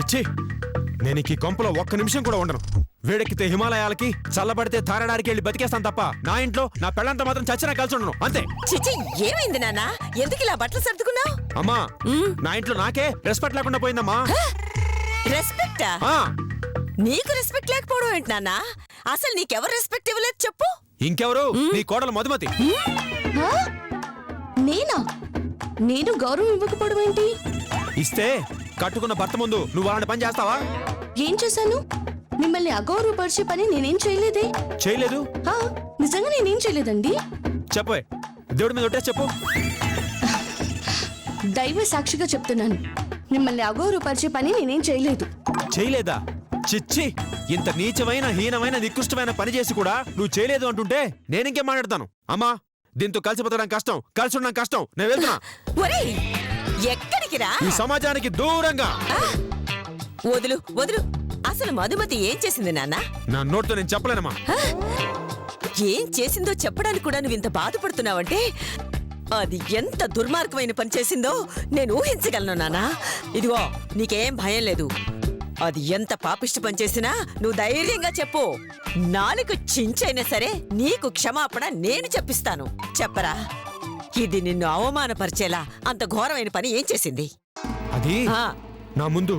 చిచ్చి, నేను ఈ కొంపలో ఒక్క నిమిషం కూడా ఉండను. వేడెక్కితే హిమాలయాలకి, చల్లబడితే తారడానికి వెళ్ళి బతికేస్తాను తప్ప నా ఇంట్లో నా పెళ్ళంతా మాత్రం చచ్చినా కలిసి ఉండను, అంతే. చిచి, ఏమైంది నాన్న? ఎందుకు ఇలా బట్టలు సర్దుకున్నావు? అమ్మా, నా ఇంట్లో నాకే రెస్పెక్ట్ లేకుండా పోయిందమ్మా. రెస్పెక్టా? నీకు రెస్పెక్ట్ లేకపోవడం ఏంటి నాన్న? అసలు నీకెవరు రెస్పెక్ట్ ఇవ్వలేదు చెప్పు. ఇంకెవరు? నీ కోడలు మధుమతి. నేనా? నేను గౌరవం ఇవ్వకపోవడం ఏంటి? ఇస్తే కట్టుకున్న భర్త ముందు నువ్వు అలాంటి పని చేస్తావా? ఏం చేశాను? మిమ్మల్ని అగౌరవపరిచే పని నేనేం చేయలేదే. చేయలేదు? నిజంగా నేనేం చేయలేదండి. చెప్పే, దేవుడి మీద ఒట్టేసి చెప్పు. దైవ సాక్షిగా చెప్తున్నాను, మిమ్మల్ని అగౌరవపరిచే పని నేనేం చేయలేదు. చేయలేదా? చిచ్చి, ఇంత నీచమైన, హీనమైన, నికృష్టమైన పని చేసి కూడా నువ్వు చేయలేదు అంటుంటే నేనింకేం మాట్లాడతాను? అమ్మా, దీంతో కలిసి బతకడం కష్టం, కలిసి ఉండడం కష్టం, నేను వెళ్తున్నా. ఎక్కడికి రా? ఈ సమాజానికి దూరంగా. వదులు వదులు. అసలు మధుమతి ఏం చేసింది నాన్న? నా నోటితో నేను చెప్పలేనమ్మా. ఏం చేసిందో చెప్పడానికి కూడా నువ్వు ఇంత బాధపడుతున్నావంటే అది ఎంత దుర్మార్గమైన పని చేసిందో నేను ఊహించగలను నాన్న. ఇదిగో, నీకేం భయం లేదు. అది ఎంత పాపిష్టి పని చేసినా నువ్వు ధైర్యంగా చెప్పు. నాలుగు చించైనా సరే నీకు క్షమాపణ నేను చెప్పిస్తాను. చెప్పరా, ఇది నిన్ను అవమానపరిచేలా అంత ఘోరమైన పని ఏం చేసింది? అది నా ముందు,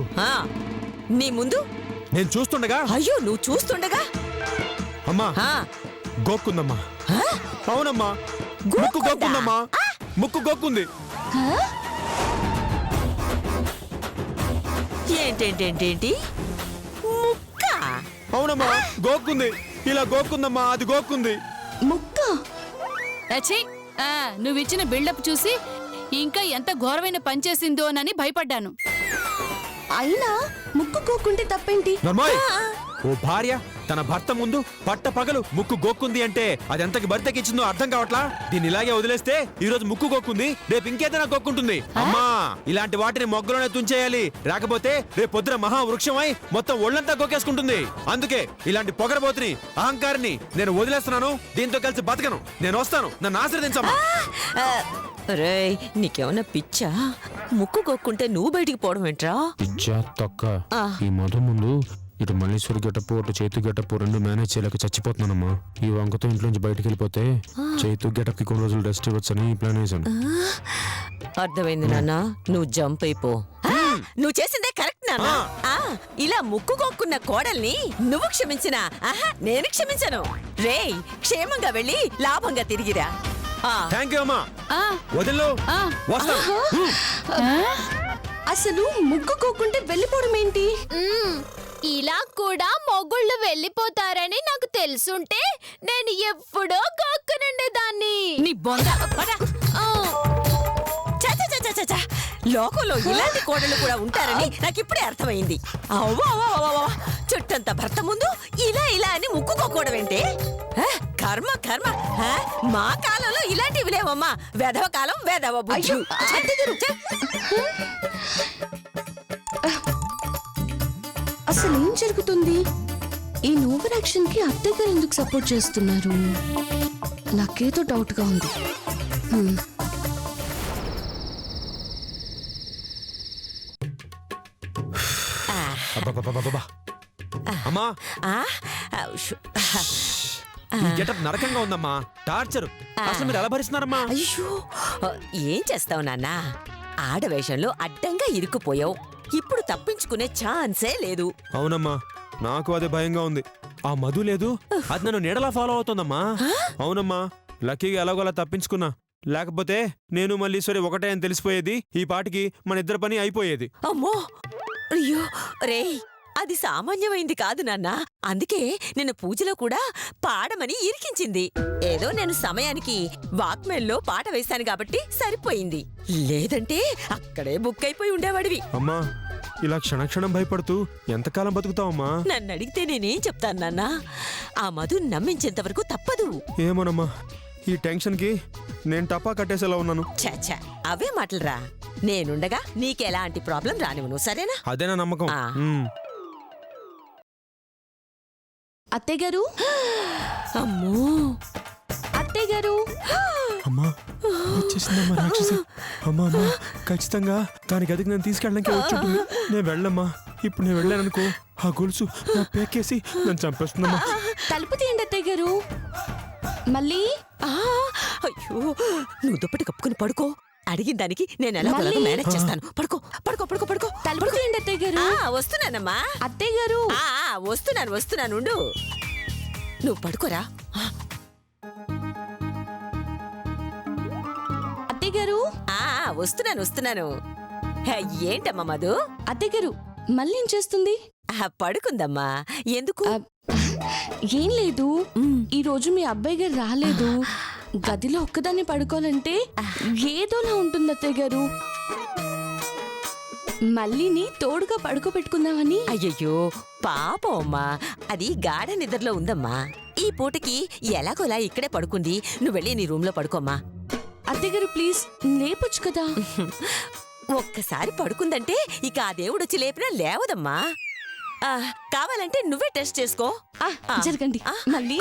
నీ ముందు నేను చూస్తుండగా. అయ్యో, నువ్వు చూస్తుండగా? అమ్మా, గోక్కుందమ్మా. అవునమ్మా, ముక్కు గోక్కుందమ్మా. ముక్కు గోక్కుంది. ఏంటేంటేంటేంటి? ముక్క? అవునమ్మా, గోక్కుంది. ఇలా గోక్కుందమ్మా, అది గోక్కుంది. ముక్క? నువ్విచ్చిన బిల్డప్ చూసి ఇంకా ఎంత ఘోరమైన పని చేసిందోనని భయపడ్డాను. అయినా ముక్కు గోక్కుంటే తప్పేంటి? ఓ భార్య తన భర్త ముందు పట్ట పగలు ముక్కు గోక్కుంది అంటే అది ఎంతకి భర్తకిచ్చిందో అర్థం కావట్లా. దీన్ని ఇలాగే వదిలేస్తే ఈ రోజు ముక్కు గోక్కుంది, రేపు ఇంకేదైనా గోక్కుంటుంది. అమ్మా, ఇలాంటి వాటిని మొగ్గలోనే తుంచేయాలి, రాకపోతే రేపు పొద్దున మహావృక్షమై మొత్తం ఒళ్ళంతా గోకేసుకుంటుంది. అందుకే ఇలాంటి పొగరబోతుని, అహంకారిని నేను వదిలేస్తున్నాను. దీంతో కలిసి బతకను. నేను వస్తాను, నన్ను ఆశ్రదించమ్మా. రేయ్, నీకేమన్నా పిచ్చా? ముక్కు గోక్కుంటే నువ్వు బయటికి పోవడం ఏంట్రా? పిచ్చా తొక్క. ఈ మధు ముందు ఇటు మల్లేశ్వరి గెటప్పు, అటు చైతు గెటప్పు రెండు మేనేజ్ చేయలేక చచ్చిపోతున్నానమ్మా. ఈ వంకతో ఇంట్లోంచి బయటకు వెళ్ళిపోతే చైతు గెటప్ కి కొన్ని రోజులు రెస్ట్ ఇవ్వచ్చని ప్లాన్ వేసాను. అర్థమైంది నాన్న, నువ్వు జంప్ అయిపో. నువ్వు చేసిందే కరెక్ట్ నాన్న. ఇలా ముక్కు కొక్కున్న కోడల్ని నువ్వు క్షమించినా నేను క్షమించను. రేయ్, క్షేమంగా వెళ్ళి లాభంగా తిరిగిరా. థ్యాంక్ యూ అమ్మా. వదిలో వస్తాను. అసలు ముక్కు గోక్కుంటే వెళ్ళిపోవడం ఏంటి? ఇలా కూడా మొగుళ్ళు వెళ్ళిపోతారని నాకు తెలుసుంటే నేను ఎప్పుడో గోక్కునుండేదాన్ని. నీ బొంద. లోకంలో ఇలాంటి కోడలు కూడా ఉంటారని నాకు ఇప్పుడే అర్థమైంది. చుట్టంత భర్త ముందు ఇలా ఇలా అని ముక్కుకోకూడదు ఏంటి? కర్మ కర్మ. మా కాలంలో ఇలాంటివి లేవమ్మా. వెధవ కాలం, వెధవ బుద్ధి. అసలు ఏం జరుగుతుంది? ఈ ఓవర్ యాక్షన్ కి అత్తయ్య గారు ఎందుకు సపోర్ట్ చేస్తున్నారు? నాకేదో డౌట్ గా ఉంది. అమ్మా, ఈ గెటప్ నరకంగా ఉందమ్మా. టార్చర్. అసలు మీరు ఎలా భరిస్తున్నారమ్మా? అయ్యో, ఏం చేస్తావు నాన్న? ఆడవేషంలో అడ్డంగా ఇరుక్కుపోయావు. ఇప్పుడు తప్పించుకునే ఛాన్సే లేదు. అవునమ్మా, నాకు అదే భయంగా ఉంది. ఆ మధు లేదు, అది నన్ను నీడలా ఫాలో అవుతుందమ్మా. అవునమ్మా, లక్కీగా ఎలాగోలా తప్పించుకున్నా. లేకపోతే నేను మల్లీశ్వరి ఒకటే అని తెలిసిపోయేది. ఈ పాటికి మన ఇద్దరు పని అయిపోయేది. అమ్మో, అయ్యో రే, అది సామాన్యమైంది కాదు నాన్న. అందుకే నిన్న పూజలో కూడా పాడమని ఇరికించింది. ఏదో నేను సమయానికి వాక్మెన్లో పాట వేశాను కాబట్టి సరిపోయింది. లేదంటే అక్కడే బుక్ అయిపోయి ఉండేవాడివి. అమ్మా, ఇలా క్షణక్షణం భయపడుతూ ఎంతకాలం బతుకుతావమ్మా? నన్ను అడిగితే నేనేం చెప్తాను నాన్న? ఆ మధు నమ్మించేంత వరకు తప్పదు. ఏమోనమ్మా, ఈ టెన్షన్ కి నేను టపా కట్టేసేలా ఉన్నాను. చాచా, అవే మాటలురా. నేనుండగా నీకెలాంటి ప్రాబ్లం రానివ్వను, సరేనా? అదేనా నమ్మకం. అత్తయ్య గారు. అమ్మో, అత్తయ్య గారు. అమ్మా, వచ్చేసిందమ్మా రాక్షసి. అమ్మా అమ్మా, ఖచ్చితంగా దాని గదికి నేను తీసుకెళ్ళడానికి వచ్చి ఉంటుంది. నేను వెళ్ళమ్మా. ఇప్పుడు నేను వెళ్ళాననుకో ఆ గొలుసు నా పేకేసి నన్ను చంపేస్తుందమ్మా. తలుపు తీయండి అత్తయ్య గారు. మళ్ళీ ఆ, అయ్యో నువ్వు దుప్పటి కప్పుకుని పడుకో. అడిగిన దానికి నేను ఎలా మళ్ళీ? మేనేజ్ చేస్తాను. పడుకో పడుకో పడుకో పడుకో. తలుపు తీయండి అత్తయ్య గారు. వస్తున్నానమ్మా. అత్తయ్య గారు వస్తున్నాను ఉండు. నువ్వు పడుకోరా. అత్తయ్య గారు. వస్తున్నాను. హే, ఏంటమ్మా మధు? అత్తయ్య గారు మళ్ళీ ఏం చేస్తుంది? పడుకుందమ్మా. ఎందుకు? ఏం లేదు, ఈ రోజు మీ అబ్బాయి గారు రాలేదు. గదిలో ఒక్కదాన్ని పడుకోవాలంటే ఏదోలా ఉంటుంది అత్తయ్య గారు. మళ్ళీని తోడుగా పడుకోబెట్టుకుందామని. అయ్యయ్యో పాపం అమ్మా, అది గాఢ నిద్రలో ఉందమ్మా. ఈ పూటకి ఎలాగోలా ఇక్కడే పడుకుంది. నువ్వు వెళ్ళి నీ రూమ్ లో పడుకోమ్మా. అత్తయ్య గారు ప్లీజ్ లేపొచ్చు కదా. ఒక్కసారి పడుకుందంటే ఇక ఆ దేవుడొచ్చి లేపినా లేవదమ్మా. కావాలంటే నువ్వే టెస్ట్ చేసుకో. జరగండి. మళ్ళీ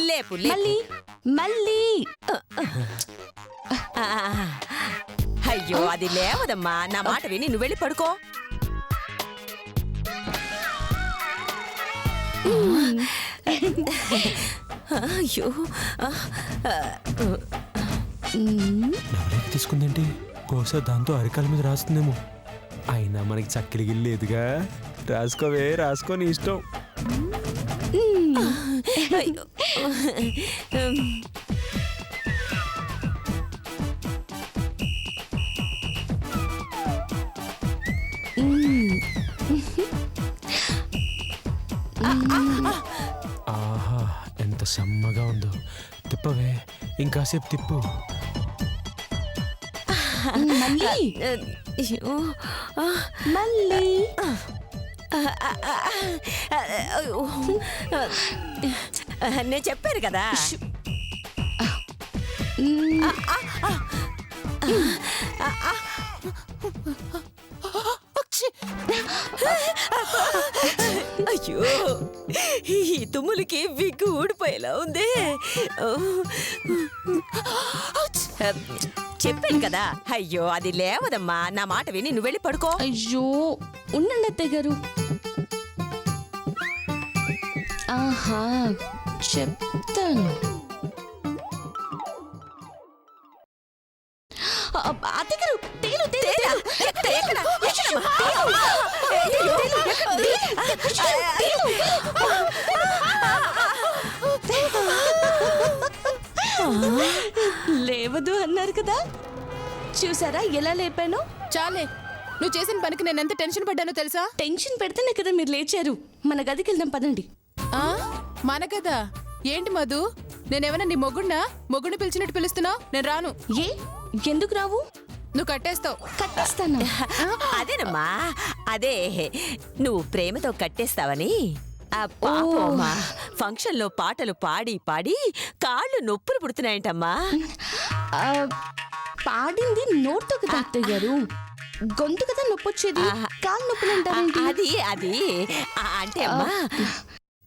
లేపు మళ్ళీ మళ్ళీ. అయ్యో అది లేవదమ్మా. నా మాట విని నువ్వు వెళ్ళి పడుకో. అయ్యో నవలేక తీసుకుందేంటి? బహుశా దాంతో అరికాల మీద రాస్తుందేమో. అయినా మనకి చక్కెర గిల్లు లేదుగా. రాసుకో నీ ఇష్టం. అయ్యో. ఆహా ఎంత సమ్మగా ఉందో. తిప్పవే, ఇంకాసేపు తిప్పు. మళ్ళీ అయ్యో. మళ్ళీ. నేను చెప్పాను కదా. అయ్యో ఈ తుమ్ములకి విగ్గు ఊడిపోయేలా ఉంది. చెప్పాను కదా. అయ్యో అది లేవదమ్మా. నా మాట విని నువ్వు వెళ్ళి పడుకో. అయ్యో ఉండండి అత్తయ్య గారు. ఆహా చెప్తాను. అత్తయ్య గారు తేలు తేలు తేలు. లేవదు అన్నారు కదా, చూసారా ఎలా లేపాను. చాలే, నువ్వు చేసిన పనికి నేను ఎంత టెన్షన్ పడ్డానో తెలుసా? టెన్షన్ పెడితేనే కదా మీరు లేచారు. మన గదికి వెళ్దాం పదండి. మన కదా ఏంటి మధు? నేనేమన్నా నీ మొగుడిని పిలిచినట్టు పిలుస్తున్నావు? నేను రాను. ఏ ఎందుకు రావు? నువ్వు కట్టేస్తావు. కట్టేస్తాను. అదేనమ్మా, అదే నువ్వు ప్రేమతో కట్టేస్తావని. పాపమ్మా, ఫంక్షన్ లో పాటలు పాడి పాడి కాళ్ళు నొప్పులు పుడుతున్నాయంటమ్మా. పాడింది నోట్తో కదా అత్తయ్య గారు, గొంతు కదా నొప్పొచ్చేది. కాళ్ళు నొప్పులు అంటారేంటి? అది అంటే అమ్మా,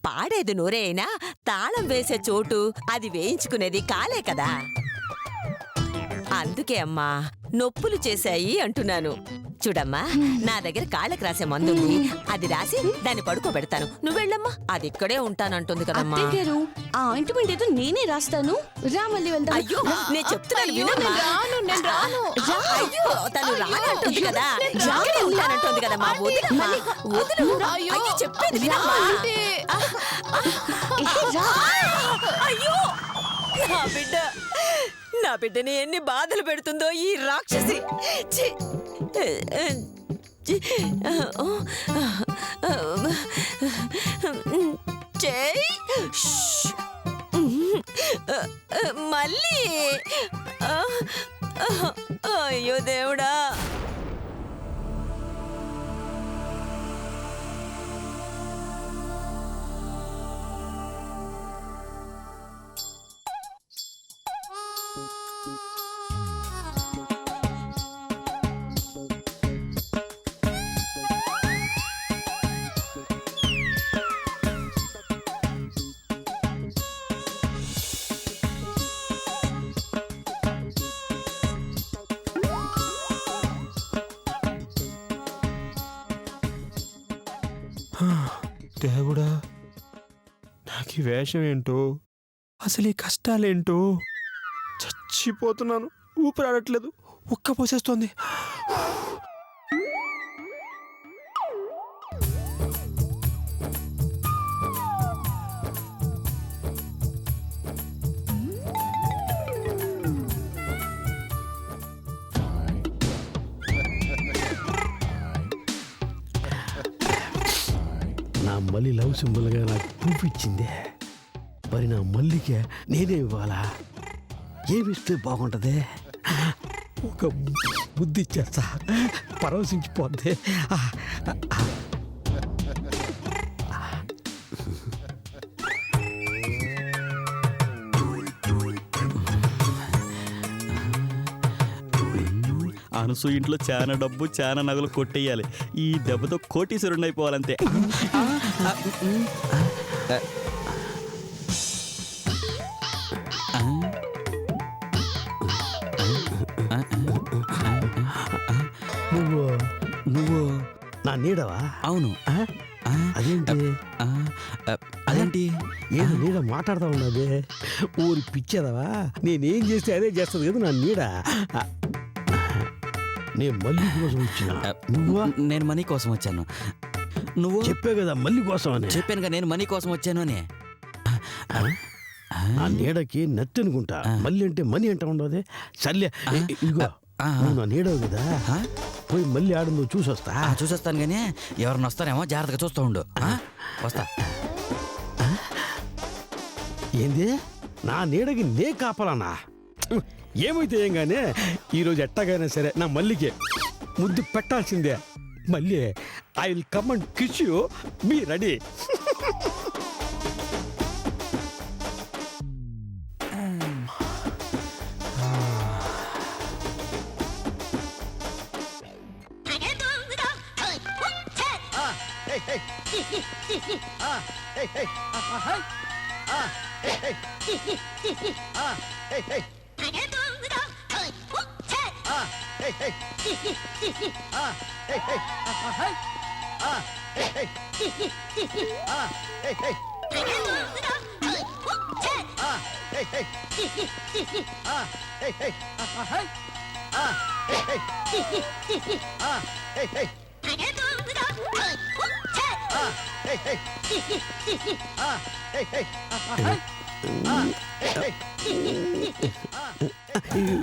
పాడేది నోరే అయినా తాళం వేసే చోటు అది వేయించుకునేది కాలే కదా. అందుకే అమ్మా నొప్పులు చేశాయి అంటున్నాను. చూడమ్మా, నా దగ్గర కాళ్ళకి రాసే మందుంది. అది రాసి దాన్ని పడుకోబెడతాను. నువ్వు వెళ్ళమ్మా, అది ఇక్కడే ఉంటానంటుంది కదమ్మా. అత్తయ్య గారు ఆ ఆయింట్మెంట్ ఏదో నేనే రాస్తాను. రా మళ్ళీ వెళ్దాం. అయ్యో నేను చెప్తున్నాను వినమ్మా. అయ్యో తను రానంటుంది కదా. రానంటుంది కదమ్మా. వదిలమ్మా, వదులు. అయ్యో చెప్పేది వినమ్మా. అయ్యో నా బిడ్డని ఎన్ని బాధలు పెడుతుందో ఈ రాక్షసి. మళ్ళీ అయ్యో దేవుడా. దేవుడా, నాకు ఈ వేషం ఏంటో, అసలు ఈ కష్టాలేంటో, చచ్చిపోతున్నాను. ఊపిరాడట్లేదు, ఉక్క పోసేస్తోంది. నా మళ్ళీ లవ్ సింబల్గా నాకు చూపించిందే. మరి నా మల్లికే నేనే ఇవ్వాలా? ఏమిస్తే బాగుంటది? ఒక బుద్ధి ఇచ్చేస్తా, పరవశించిపోద్ది. అనసు ఇంట్లో చాలా డబ్బు చాలా నగలు కొట్టేయాలి. ఈ దెబ్బతో కోటీశ్వరుడు అయిపోవాలంతే. నువ్వు నువ్వు నా నీడవా? అవును. అదేంటి? అదేంటి? ఏదో నీడ మాట్లాడుతూ ఉన్నది. ఊరి పిచ్చేదవా? నేనేం చేస్తే అదే చేస్తుంది కదా నా నీడ. నేను మళ్ళీ కోసం వచ్చిన. నువ్వా? నేను మనీ కోసం వచ్చాను. నువ్వు చెప్పే కదా మళ్ళీ కోసం అని. చెప్పానుగా నేను మనీ కోసం వచ్చాను అని. ఆ నీడకి నత్తి అనుకుంటా. మళ్ళీ అంటే మనీ అంటా ఉండదు. సర్లే, ఇదిగో నువ్వు నా నీడవు కదా, పోయి మళ్ళీ ఆడు నువ్వు చూసొస్తా. చూసొస్తాను కానీ ఎవరిని వస్తారేమో జాగ్రత్తగా చూస్తూ ఉండు. వస్తా. ఏంది? నా నీడకి నే కాపాలన్నా? ఏమైతే ఏం గానే ఈరోజు ఎట్టగైనా సరే నా మల్లికే ముద్దు పెట్టాల్సిందే. మళ్ళీ I will come and kiss you, be ready.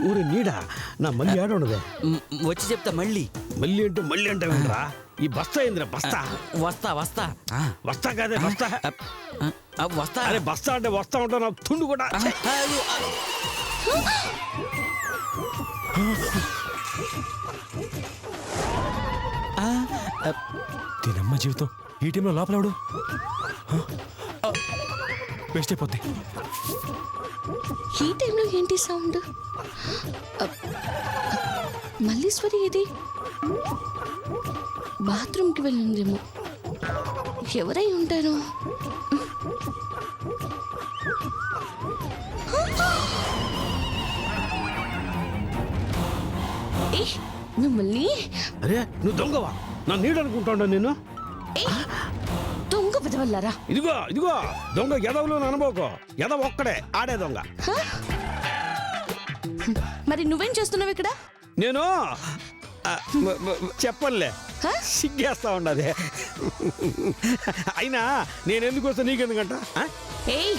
ఊరి నీడ నా మళ్ళీ ఆడ ఉండదు. వచ్చి చెప్తా మళ్ళీ. మళ్ళీ అంటే రా. ఈ బస్తా ఏంద్రా బస్తా? వస్తా వస్తా వస్తా కాదే బస్తా. వస్తా. అరే బస్తా అంటే వస్తా ఉంటా, నా తుండు కూడా. దీనమ్మ జీవితం ఈ టైంలో లోపలవాడు వేస్ట్ అయిపోద్ది. ఈ టైంలో ఏంటి సౌండ్? మల్లీశ్వరి ఇది బాత్రూమ్కి వెళ్ళిందేమో. ఎవరై ఉంటారు? మిమ్మల్ని. అరే నువ్వు దొంగవా? నా నీడ అనుకుంటాడు నేను. దొంగ పెదవల్లారా? ఇదిగో దొంగ ఎదవలో అనుభవకో. ఎదవ ఒక్కడే ఆడే దొంగ. మరి నువ్వేం చేస్తున్నావు ఇక్కడ? నేను చెప్పనులే, సిగ్గేస్తా ఉండదే. అయినా నేను ఎందుకు వస్తా నీకెందుకంట? ఏయ్,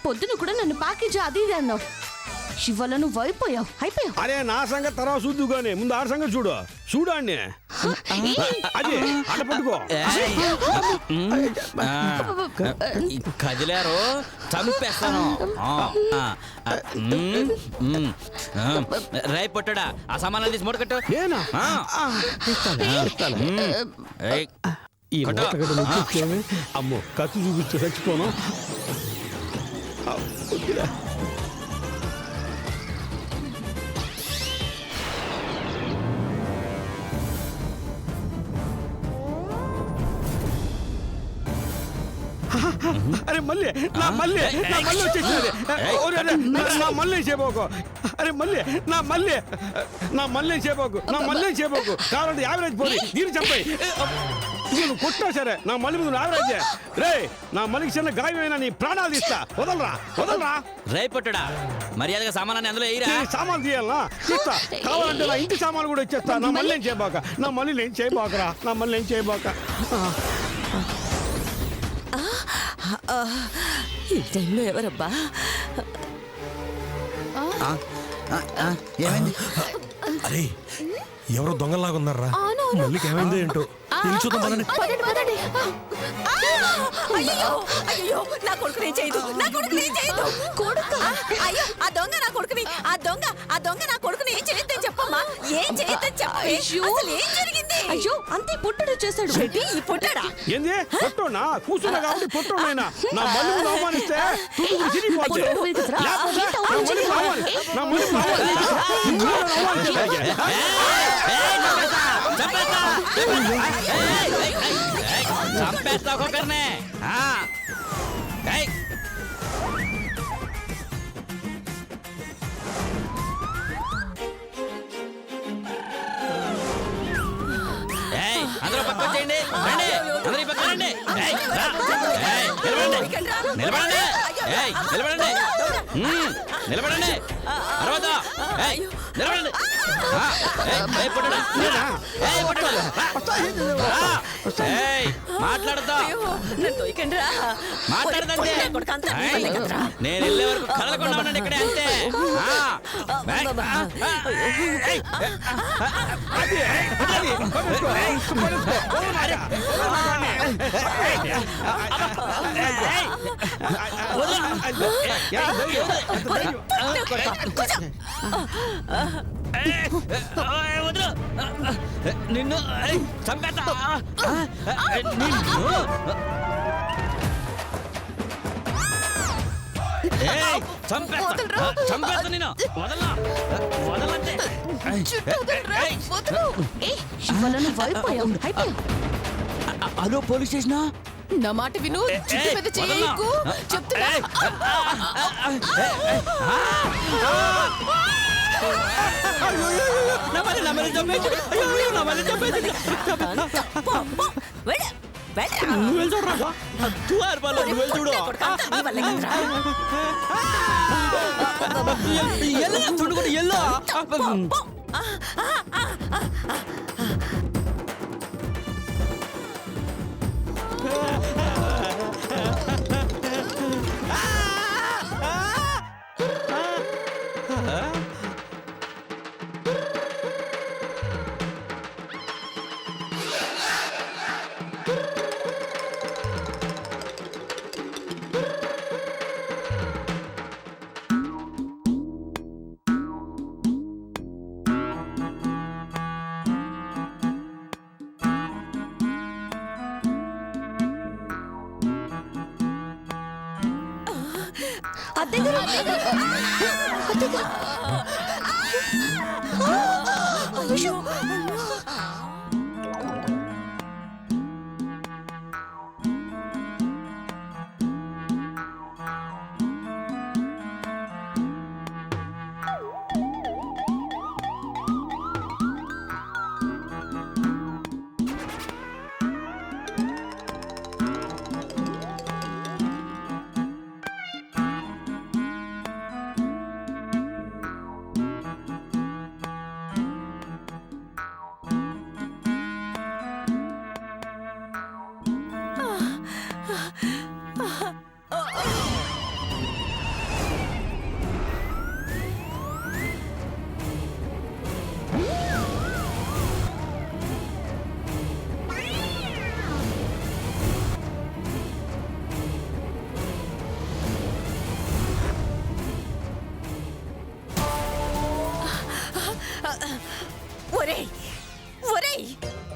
పొద్దున కూడా నన్ను ప్యాకేజ్ అది ఇది అన్నావు. ఇవాళ నువ్వు అయిపోయావు. అరే నా సంగతి తర్వాత చూద్దు కానీ ముందు ఆడ సంగతి చూడు అన్ని. అది అడ పట్టుకో. కదిలారు చంపేస్తాను. రై పొట్టడా ఆ సామాన్లు తీసి మూట కట్టు. నేనా? ఈ మూటగడ్డ ముచ్చేమి? అమ్మో కత్తి చూపించి చచ్చిపోను. అరే మళ్ళీ వచ్చేసినది. నా మళ్ళీ చేయబోకు. అరే నా మళ్ళీ చేయబోకు. కావాలంటే యావరేజ్ పోయి దీన్ని చంపాయి. నువ్వు కొట్టినా సరే నా మల్లి ముందు నాగరాజే రే నా మల్లికి చిన్న గాయమైనా నీ ప్రాణాలు తీస్తా వదలరా వదలరా రేపట్టుడా మర్యాదగా సామానాన్ని అందులో వేయరా ఈ సామాన్ తీయాలనా తీస్తా కావాలంటే నా ఇంటి సామాన్లు కూడా ఇచ్చేస్తా నా మళ్ళీ ఏం చేయబాక నా మళ్ళీ ఏం చేయబాకరా నా మళ్ళీ ఏం చేయబాక ఈ టైంలో ఎవరబ్బా? ఏమైంది అరే ఎవరో దొంగలాగా ఉన్నారా మళ్ళీ ఏమైందో ఏంటో వెళ్ళి చూద్దాం పదండి. అయ్యో అయ్యో నా కొడుకు నేను చేయదు నా కొడుకు నేను చేయదు అయ్యో ఆ దొంగ నా కొడుకుని ఆ దొంగ నా కొడుకుని ఏం చేయొద్దని చెప్పమ్మా ఏం చేయొద్దని చెప్పే అసలు ఏం జరిగింది? అయ్యో అంతే పుట్టడు చేశాడు ఏంటి ఈ పొట్టాడా? ఏంది పొట్టోనా కూర్చున్నా కాబట్టి పొట్టోనైనా నా మళ్ళీ ముందు అవమానిస్తే తుడుగుడు చిరిగిపోతే లేకపోతే నా మళ్ళీ ముందు చంపేస్తా ఒక్కొక్కరినే అందరూ పక్క వచ్చేయండి రండి అందరూ ఈ పక్క రండి నిలబడండి నిలబడండి నిలబడండి అరవద్దా నిలబడండి మాట్లాడతా మాట్లాడదంటే నేను వెళ్ళే వరకు కదలకుండా ఉండండి ఇక్కడే అంతే నిన్ను చంపేస్తా చంపేస్తా నేను వదలా వదలంటే హలో పోలీస్ స్టేషనా నా మాట విను చుట్టూ పెద్ద చేయకు చెప్తున్నా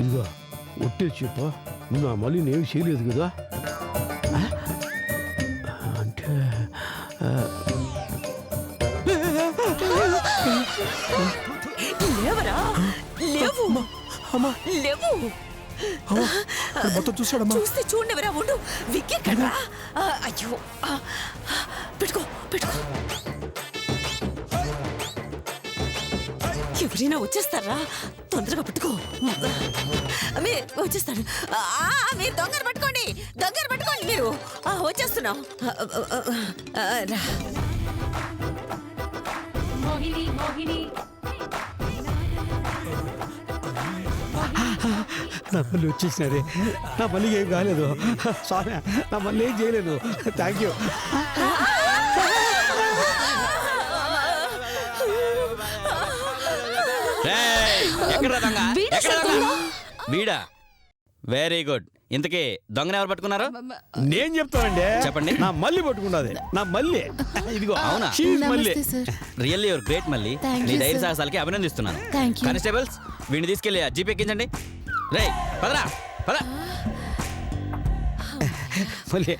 ఇదిగో ఒట్టే చెప్ప నువ్వు నా మళ్ళీ నేను చేయలేదు కదా అంటే లేవరా లేవు లేవు మొత్తం చూసాడమ్మా చూస్తే చూడవరా ఉండు విక్కెక్కడ్రా అయ్యో పెట్టుకో పెట్టుకో ఎవరైనా వచ్చేస్తారా తొందరగా పట్టుకో. వచ్చేస్తాను. మీరు దొంగను పట్టుకోండి, దొంగను పట్టుకోండి మీరు. వచ్చేస్తున్నాం. రా. నా మళ్ళీ వచ్చేసినారే, నా మళ్ళీ ఏం కాలేదు. సారీ, నా మళ్ళీ ఏం చేయలేదు. Thank you. ఎక్కడ దొంగ? ఎక్కడ దొంగ? వీడా? Very good. ఇంతకీ దొంగని ఎవరు పట్టుకున్నారు? నేను చెప్తానండి. చెప్పండి. నా మళ్ళీ పట్టుకున్నది, నా మళ్ళీ. ఇదిగో అవునా? మళ్ళీ నమస్తే సార్. రియల్లీ యువర్ గ్రేట్ మళ్ళీ. Thank నీ you, ధైర్య sir. సాహసాలకి అభినందిస్తున్నాను. Thank you. కానిస్టేబుల్స్, వీడిని తీసుకెళ్ళి జీప్ ఎక్కించండి. రే పదరా, పద. మళ్ళీ